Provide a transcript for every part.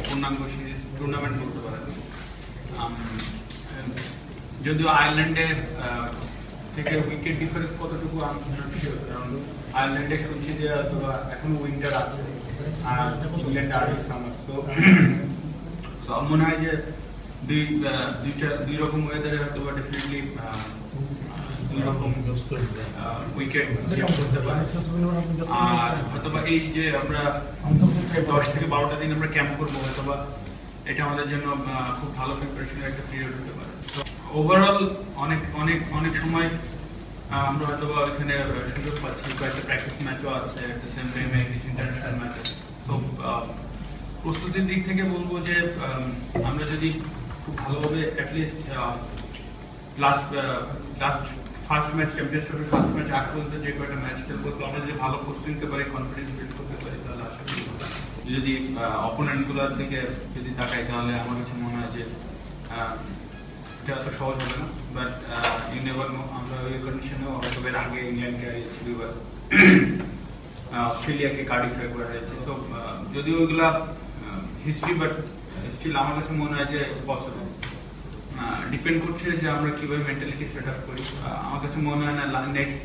পূর্ণাঙ্গ series tournament বলতে পারেন। যদিও আয়ারল্যান্ডে থেকে উইকেট ডিফারেন্স কতটুকু আমি শিওর, কারণ আয়ারল্যান্ডে শুনছি যে এখনো উইন্টার আছে আর ইংল্যান্ডে আর্লি সামার। তো মনে হয় যে দুই রকম ওয়েদারে হয়তো ডেফিনেটলি দুই রকম উইকেট করতে পারে। আর হয়তোবা এই যে আমরা 10 থেকে 12টা দিন আমরা ক্যাম্প করবো, হয়তোবা এটা আমাদের জন্য খুব ভালো প্রিপারেশনের একটা পিরিয়ড হতে পারে। ওভারঅল অনেক অনেক অনেক সময় আমরা হয়তো এখানে সুযোগ পাচ্ছি, কয়েকটা প্র্যাকটিস ম্যাচও আছে, সেম টাইমে কিছু ইন্টারন্যাশনাল ম্যাচ আছে। তো প্রস্তুতির দিক থেকে বলবো যে আমরা যদি খুব ভালোভাবে অ্যাটলিস্ট লাস্ট ফার্স্ট ম্যাচ চ্যাম্পিয়নশিপের ফার্স্ট ম্যাচ আগ পর্যন্ত যে কয়েকটা ম্যাচ খেলবো, তো আমরা যদি ভালো প্রস্তুতি নিতে পারি, কনফিডেন্স বিল্ড করতে পারি, তাহলে আশা করি যদি অপোনেন্ট গুলোর দিকে যদি তাকাই, তাহলে আমার কাছে মনে হয় যে এটা এত সহজ হবে না। বাট ইউ নেভার নো, আমরা ওই কন্ডিশনেও হয়তো এর আগে ইংল্যান্ডকে হারিয়েছি দুইবার, অস্ট্রেলিয়াকে কার্ডিফাই করে হারিয়েছি। সো যদিও ওইগুলা হিস্ট্রি, বাট স্টিল আমার কাছে মনে হয় যে পসিবল। ডিপেন্ড করছে যে আমরা কিভাবে মেন্টালিটি সেট আপ করি। আমার কাছে মনে হয় না নেক্সট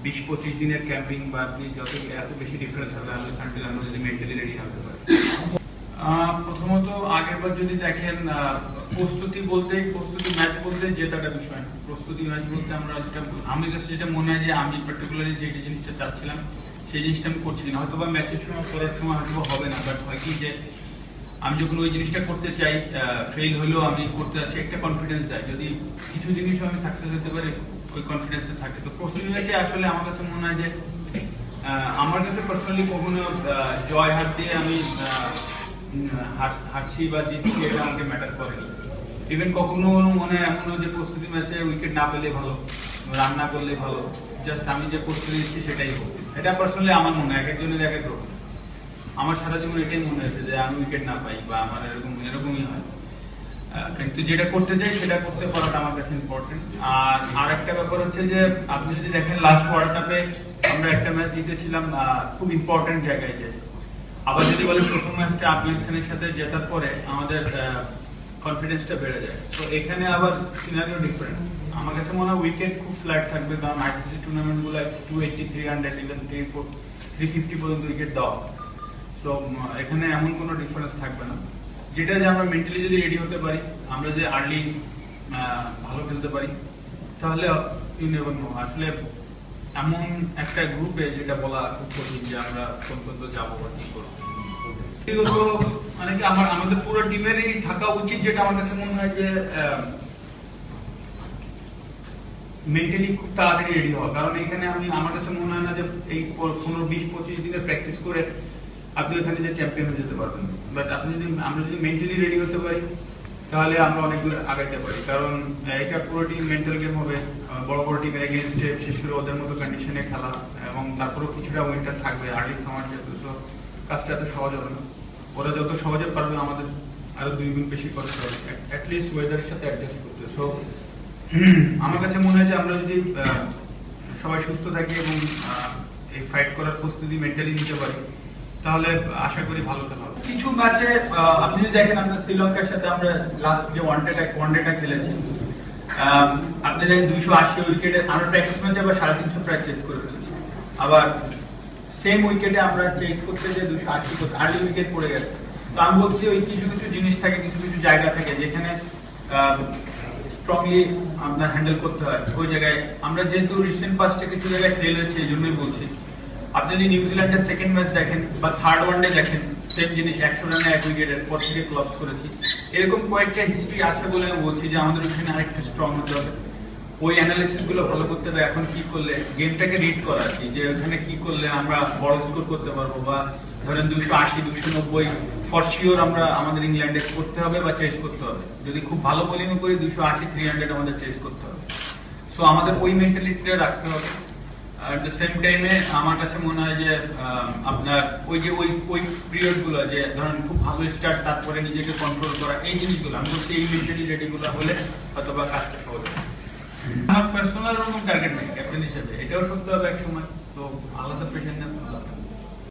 20-25 দিনের ক্যাম্পিং বা আপনি যত এত বেশি ডিফারেন্স হবে আমরা যদি মেন্টালি রেডি থাকতে পারি। প্রথমত আগেরবার যদি দেখেন, প্রস্তুতি ম্যাচ বলতে জেতাটা বিষয় না। প্রস্তুতি ম্যাচ বলতে আমরা আমার কাছে যেটা মনে হয় যে আমি পার্টিকুলারলি যে জিনিসটা চাচ্ছিলাম সেই জিনিসটা আমি করছি না। হয়তো বা ম্যাচের সময় করার সময় হয়তো হবে না, বাট হয় কি যে আমি যখন ওই জিনিসটা করতে চাই, ফেল হলেও আমি করতে যাচ্ছি, একটা কনফিডেন্স দেয়। যদি কিছু জিনিসও আমি সাকসেস হতে পারি, ওই কনফিডেন্সে থাকে। তো প্রস্তুতি ম্যাচে আসলে আমার কাছে মনে হয় যে আমার কাছে পার্সোনালি কখনো জয় হার দিয়ে আমি হারছি বা জিতছি এটা আমাকে ম্যাটার করেনি। ইভেন কখনো মনে হয় এমনও যে প্রস্তুতি ম্যাচে উইকেট না পেলে ভালো, রান না করলে ভালো, জাস্ট আমি যে প্রস্তুতি নিচ্ছি সেটাই হোক। এটা পার্সোনালি আমার মনে হয়, এক একজনের এক এক রকম। আমার সারা জীবন এটাই মনে হয়েছে যে আমি উইকেট না পাই বা আমার এরকমই হয়। কিন্তু যেটা করতে চাই সেটা করতে পারাটা আমার কাছে ইম্পর্টেন্ট। আর একটা ব্যাপার হচ্ছে যে আপনি যদি দেখেন লাস্ট ওয়ার্ল্ড কাপে আমরা একটা ম্যাচ জিতেছিলাম খুব ইম্পর্টেন্ট জায়গায় যে, আবার যদি বলে প্রথম ম্যাচটা আফগানিস্তানের সাথে জেতার পরে আমাদের কনফিডেন্সটা বেড়ে যায়। তো এখানে আবার সিনারিও ডিফারেন্ট। আমার কাছে মনে হয় উইকেট খুব ফ্ল্যাট থাকবে, কারণ আইসিসি টুর্নামেন্ট গুলো 280, 300, ইভেন 350 পর্যন্ত উইকেট দেওয়া। তো এখানে এমন কোনো ডিফারেন্স থাকবে না। যেটা যে আমরা মেন্টালি যদি রেডি হতে পারি, আমরা যে আর্লি ভালো খেলতে পারি, তাহলে ইউ নেভার নো। আসলে এমন একটা গ্রুপে যেটা বলা খুব কঠিন যে আমরা কোন পর্যন্ত যাবো বা কি করবো। মানে কি আমাদের পুরো টিমেরই থাকা উচিত, যেটা আমার কাছে মনে হয় যে মেন্টালি খুব তাড়াতাড়ি রেডি হওয়া। কারণ এখানে আমার কাছে মনে হয় না যে এই 15-20-25 দিনের প্র্যাকটিস করে আপনি ওখানে যে চ্যাম্পিয়ন হয়ে যেতে পারবেন। বাট আমরা যদি মেন্টালি রেডি হতে পারি, তাহলে আমরা অনেক দূর আগাইতে পারি। কারণ এটা পুরো টিম মেন্টাল গেম হবে, বড় বড় টিমের এগেইনস্টে বিশেষ করে ওদের মতো কন্ডিশনে খেলা, এবং তারপরেও কিছুটা উইন্টার থাকবে, আর্লি সামার যেহেতু। তো কাজটা এত সহজ হবে না। ওরা যত সহজে পারবে আমাদের আরো 2 গুণ বেশি করতে হবে, অ্যাটলিস্ট ওয়েদারের সাথে অ্যাডজাস্ট করতে। সো আমার কাছে মনে হয় যে আমরা যদি সবাই সুস্থ থাকি এবং এই ফাইট করার প্রস্তুতি মেন্টালি নিতে পারি, তাহলে আশা করি ভালো খেলা হবে। কিছু ম্যাচে আপনি যদি দেখেন, আমরা শ্রীলঙ্কার সাথে আমরা লাস্ট যে ওয়ানডেটা খেলেছি, আপনি দেখেন 280 উইকেটে আমরা প্র্যাকটিস ম্যাচে আবার 350 প্রায় চেস করে ফেলেছি। আবার সেম উইকেটে আমরা চেস করতে যে 280 করতে আর্লি উইকেট পড়ে গেছে। তো আমি বলছি ওই কিছু কিছু জিনিস থাকে, কিছু কিছু জায়গা থাকে যেখানে স্ট্রংলি আপনার হ্যান্ডেল করতে হয়। ওই জায়গায় আমরা যেহেতু রিসেন্ট পাস্টে কিছু জায়গায় ফেল হয়েছে, এই জন্যই বলছি। আপনি যদি নিউজিল্যান্ডের সেকেন্ড ম্যাচ দেখেন বা থার্ড ওয়ানডে দেখেন, সেম জিনিস 100 রানে 1 উইকেটের পর থেকে ক্লবস করেছি। এরকম কয়েকটা হিস্ট্রি আছে বলে আমি বলছি যে আমাদের ওখানে আরেকটু স্ট্রং হতে হবে। ওই অ্যানালিসিস গুলো ভালো করতে হবে। এখন কি করলে গেমটাকে রিড করা আর কি, যে ওখানে কি করলে আমরা বড় স্কোর করতে পারবো, বা ধরেন 280-290 ফর শিওর আমরা আমাদের ইংল্যান্ডে করতে হবে বা চেস করতে হবে। যদি খুব ভালো বোলিং করি 280-300 আমাদের চেস করতে হবে। সো আমাদের ওই মেন্টালিটিটা রাখতে হবে। at the same time আমার কাছে মনে হয় যে আপনার ওই যে ওই পিরিয়ড গুলো, যে ধরেন খুব ভালো স্টার্ট, তারপরে নিজেকে কন্ট্রোল করা, এই জিনিসগুলো আমি বলছি এই মেন্টালি রেডি গুলো হলে হয়তো বা কাজটা সহজ হবে। আমার পার্সোনাল কোনো টার্গেট নেই ক্যাপ্টেন হিসেবে, এটাও সত্যি হবে এক সময়। তো আলাদা প্রেশার নেন।